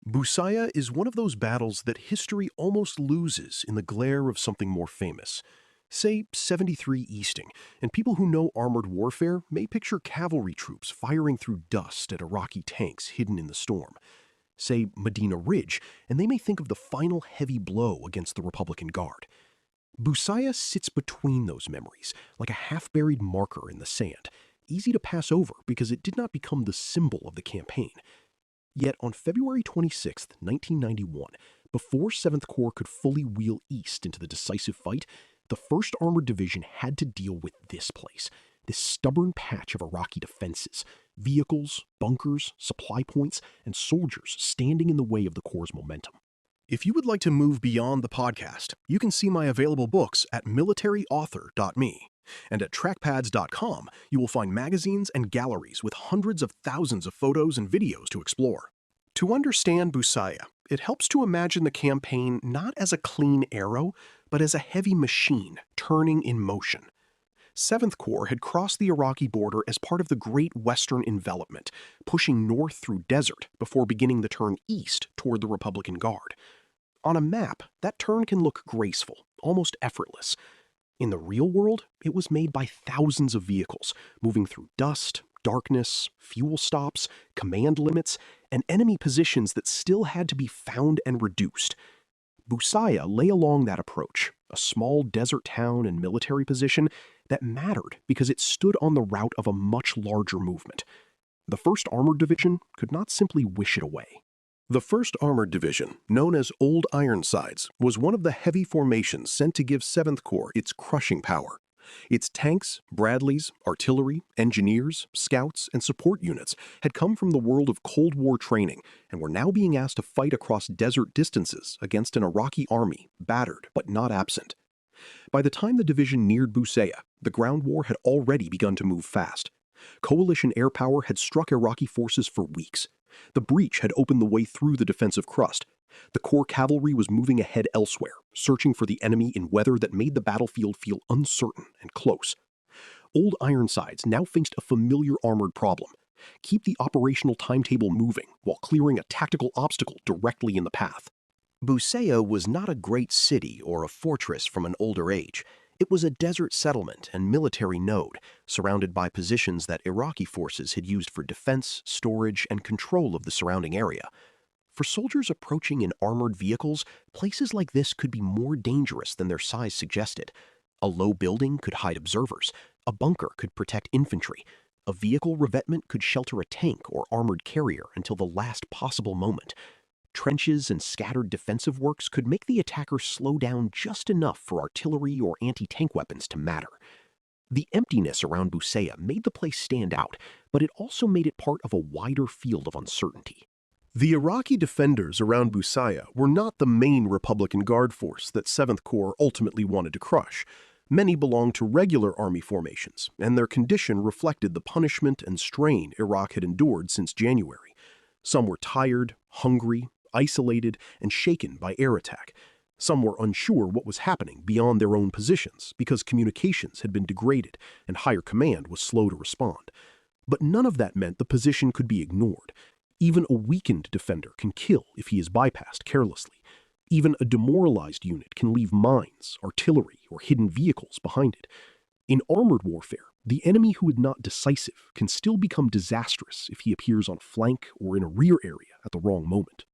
Busayyah is one of those battles that history almost loses in the glare of something more famous. Say 73 Easting, and people who know armored warfare may picture cavalry troops firing through dust at Iraqi tanks hidden in the storm. Say Medina Ridge, and they may think of the final heavy blow against the Republican Guard. Busayyah sits between those memories, like a half-buried marker in the sand, easy to pass over because it did not become the symbol of the campaign. Yet on February 26, 1991, before 7th Corps could fully wheel east into the decisive fight, the 1st Armored Division had to deal with this place, this stubborn patch of Iraqi defenses, vehicles, bunkers, supply points, and soldiers standing in the way of the Corps' momentum. If you would like to move beyond the podcast, you can see my available books at militaryauthor.me. And at trackpads.com, you will find magazines and galleries with hundreds of thousands of photos and videos to explore. To understand Busayyah, it helps to imagine the campaign not as a clean arrow, but as a heavy machine turning in motion. 7th Corps had crossed the Iraqi border as part of the Great Western Envelopment, pushing north through desert before beginning the turn east toward the Republican Guard. On a map, that turn can look graceful, almost effortless. In the real world, it was made by thousands of vehicles, moving through dust, darkness, fuel stops, command limits, and enemy positions that still had to be found and reduced. Busayyah lay along that approach, a small desert town and military position that mattered because it stood on the route of a much larger movement. The 1st Armored Division could not simply wish it away. The 1st Armored Division, known as Old Ironsides, was one of the heavy formations sent to give 7th Corps its crushing power. Its tanks, Bradleys, artillery, engineers, scouts, and support units had come from the world of Cold War training and were now being asked to fight across desert distances against an Iraqi army, battered but not absent. By the time the division neared Busayyah, the ground war had already begun to move fast. Coalition air power had struck Iraqi forces for weeks. The breach had opened the way through the defensive crust. The Corps cavalry was moving ahead elsewhere, searching for the enemy in weather that made the battlefield feel uncertain and close. Old Ironsides now faced a familiar armored problem: keep the operational timetable moving while clearing a tactical obstacle directly in the path. Busayyah was not a great city or a fortress from an older age. It was a desert settlement and military node, surrounded by positions that Iraqi forces had used for defense, storage, and control of the surrounding area. For soldiers approaching in armored vehicles, places like this could be more dangerous than their size suggested. A low building could hide observers, a bunker could protect infantry, a vehicle revetment could shelter a tank or armored carrier until the last possible moment. Trenches and scattered defensive works could make the attacker slow down just enough for artillery or anti-tank weapons to matter. The emptiness around Busayyah made the place stand out, but it also made it part of a wider field of uncertainty. The Iraqi defenders around Busayyah were not the main Republican Guard force that 7th Corps ultimately wanted to crush. Many belonged to regular army formations, and their condition reflected the punishment and strain Iraq had endured since January. Some were tired, hungry, isolated, and shaken by air attack. Some were unsure what was happening beyond their own positions because communications had been degraded and higher command was slow to respond. But none of that meant the position could be ignored. Even a weakened defender can kill if he is bypassed carelessly. Even a demoralized unit can leave mines, artillery, or hidden vehicles behind it. In armored warfare, the enemy who is not decisive can still become disastrous if he appears on a flank or in a rear area at the wrong moment.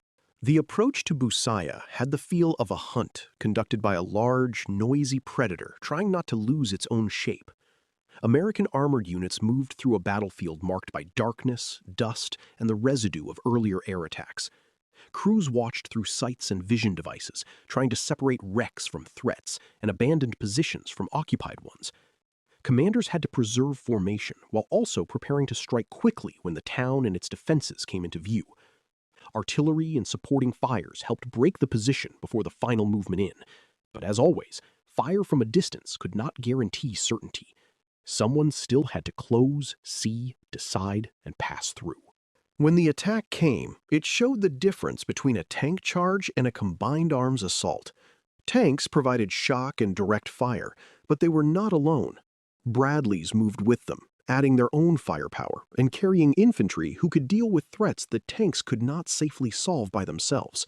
The approach to Busayyah had the feel of a hunt conducted by a large, noisy predator trying not to lose its own shape. American armored units moved through a battlefield marked by darkness, dust, and the residue of earlier air attacks. Crews watched through sights and vision devices, trying to separate wrecks from threats and abandoned positions from occupied ones. Commanders had to preserve formation while also preparing to strike quickly when the town and its defenses came into view. Artillery and supporting fires helped break the position before the final movement in. But as always, fire from a distance could not guarantee certainty. Someone still had to close, see, decide, and pass through. When the attack came, it showed the difference between a tank charge and a combined arms assault. Tanks provided shock and direct fire, but they were not alone. Bradleys moved with them, adding their own firepower and carrying infantry who could deal with threats that tanks could not safely solve by themselves.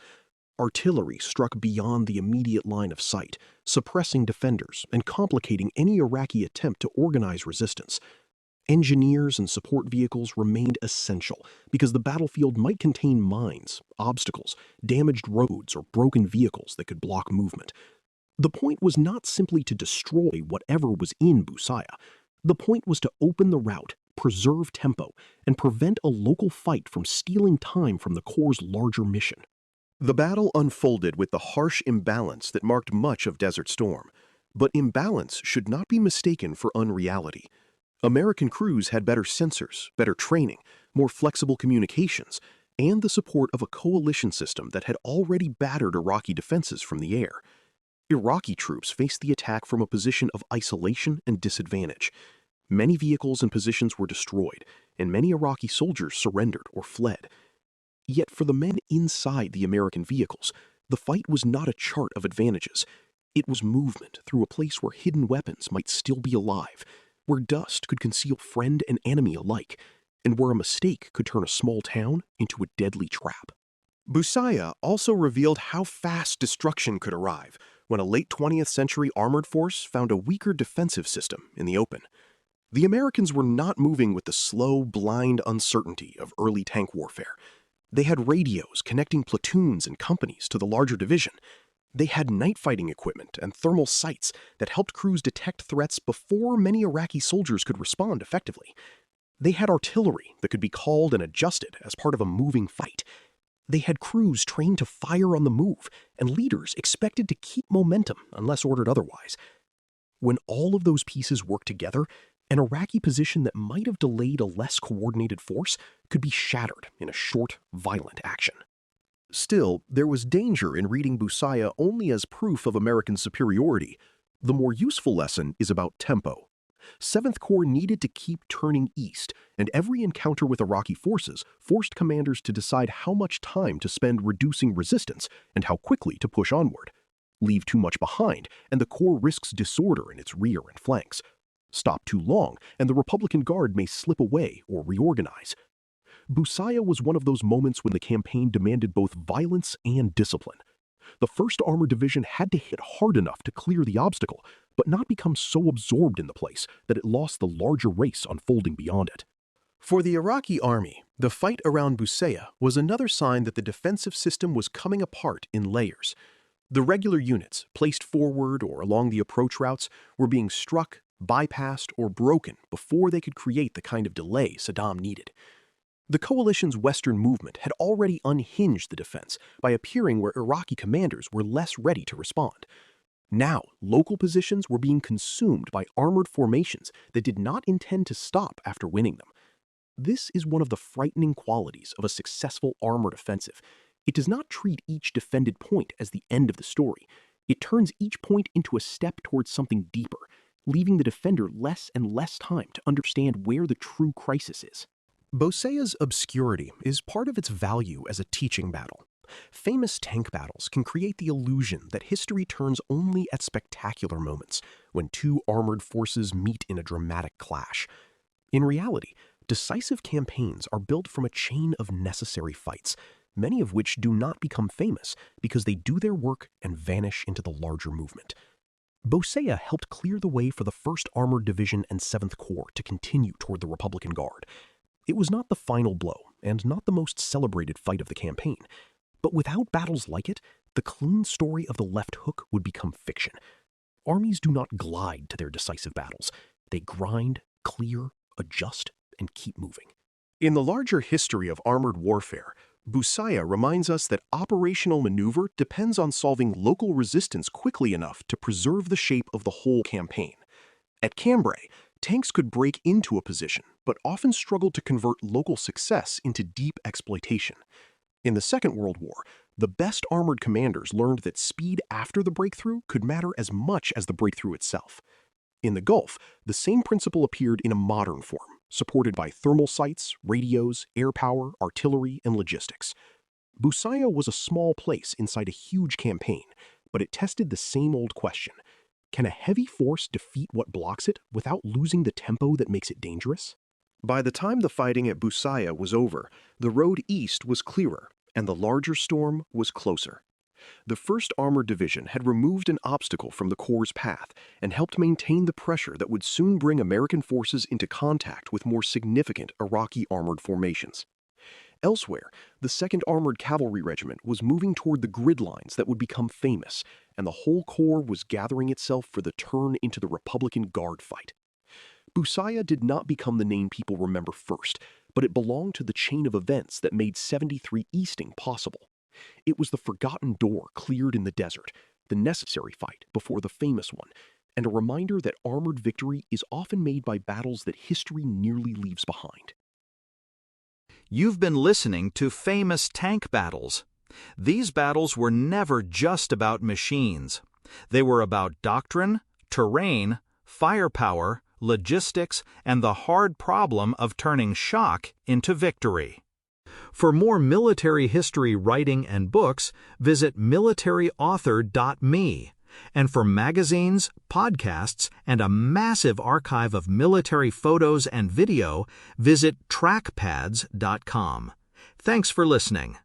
Artillery struck beyond the immediate line of sight, suppressing defenders and complicating any Iraqi attempt to organize resistance. Engineers and support vehicles remained essential because the battlefield might contain mines, obstacles, damaged roads, or broken vehicles that could block movement. The point was not simply to destroy whatever was in Busayyah. The point was to open the route, preserve tempo, and prevent a local fight from stealing time from the Corps' larger mission. The battle unfolded with the harsh imbalance that marked much of Desert Storm. But imbalance should not be mistaken for unreality. American crews had better sensors, better training, more flexible communications, and the support of a coalition system that had already battered Iraqi defenses from the air. Iraqi troops faced the attack from a position of isolation and disadvantage. Many vehicles and positions were destroyed, and many Iraqi soldiers surrendered or fled. Yet for the men inside the American vehicles, the fight was not a chart of advantages. It was movement through a place where hidden weapons might still be alive, where dust could conceal friend and enemy alike, and where a mistake could turn a small town into a deadly trap. Busayyah also revealed how fast destruction could arrive when a late 20th century armored force found a weaker defensive system in the open. The Americans were not moving with the slow, blind uncertainty of early tank warfare. They had radios connecting platoons and companies to the larger division. They had night fighting equipment and thermal sights that helped crews detect threats before many Iraqi soldiers could respond effectively. They had artillery that could be called and adjusted as part of a moving fight. They had crews trained to fire on the move and leaders expected to keep momentum unless ordered otherwise. When all of those pieces worked together, an Iraqi position that might have delayed a less coordinated force could be shattered in a short, violent action. Still, there was danger in reading Busayyah only as proof of American superiority. The more useful lesson is about tempo. 7th Corps needed to keep turning east, and every encounter with Iraqi forces forced commanders to decide how much time to spend reducing resistance and how quickly to push onward. Leave too much behind, and the Corps risks disorder in its rear and flanks. Stop too long, and the Republican Guard may slip away or reorganize. Busayyah was one of those moments when the campaign demanded both violence and discipline. The 1st Armored Division had to hit hard enough to clear the obstacle, but not become so absorbed in the place that it lost the larger race unfolding beyond it. For the Iraqi army, the fight around Busayyah was another sign that the defensive system was coming apart in layers. The regular units, placed forward or along the approach routes, were being struck, bypassed, or broken before they could create the kind of delay Saddam needed. The coalition's western movement had already unhinged the defense by appearing where Iraqi commanders were less ready to respond. Now, local positions were being consumed by armored formations that did not intend to stop after winning them. This is one of the frightening qualities of a successful armored offensive. It does not treat each defended point as the end of the story. It turns each point into a step towards something deeper, leaving the defender less and less time to understand where the true crisis is. Busayyah's obscurity is part of its value as a teaching battle. Famous tank battles can create the illusion that history turns only at spectacular moments, when two armored forces meet in a dramatic clash. In reality, decisive campaigns are built from a chain of necessary fights, many of which do not become famous because they do their work and vanish into the larger movement. Busayyah helped clear the way for the 1st Armored Division and 7th Corps to continue toward the Republican Guard. It was not the final blow, and not the most celebrated fight of the campaign. But without battles like it, the clean story of the left hook would become fiction. Armies do not glide to their decisive battles. They grind, clear, adjust, and keep moving. In the larger history of armored warfare, Busayyah reminds us that operational maneuver depends on solving local resistance quickly enough to preserve the shape of the whole campaign. At Cambrai, tanks could break into a position, but often struggled to convert local success into deep exploitation. In the Second World War, the best armored commanders learned that speed after the breakthrough could matter as much as the breakthrough itself. In the Gulf, the same principle appeared in a modern form, supported by thermal sights, radios, air power, artillery, and logistics. Busayyah was a small place inside a huge campaign, but it tested the same old question. Can a heavy force defeat what blocks it without losing the tempo that makes it dangerous? By the time the fighting at Busayyah was over, the road east was clearer, and the larger storm was closer. The 1st Armored Division had removed an obstacle from the Corps' path and helped maintain the pressure that would soon bring American forces into contact with more significant Iraqi armored formations. Elsewhere, the 2nd Armored Cavalry Regiment was moving toward the grid lines that would become famous, and the whole Corps was gathering itself for the turn into the Republican Guard fight. Busayyah did not become the name people remember first, but it belonged to the chain of events that made 73 Easting possible. It was the forgotten door cleared in the desert, the necessary fight before the famous one, and a reminder that armored victory is often made by battles that history nearly leaves behind. You've been listening to Famous Tank Battles. These battles were never just about machines. They were about doctrine, terrain, firepower, logistics, and the hard problem of turning shock into victory. For more military history writing and books, visit militaryauthor.me. And for magazines, podcasts, and a massive archive of military photos and video, visit trackpads.com. Thanks for listening.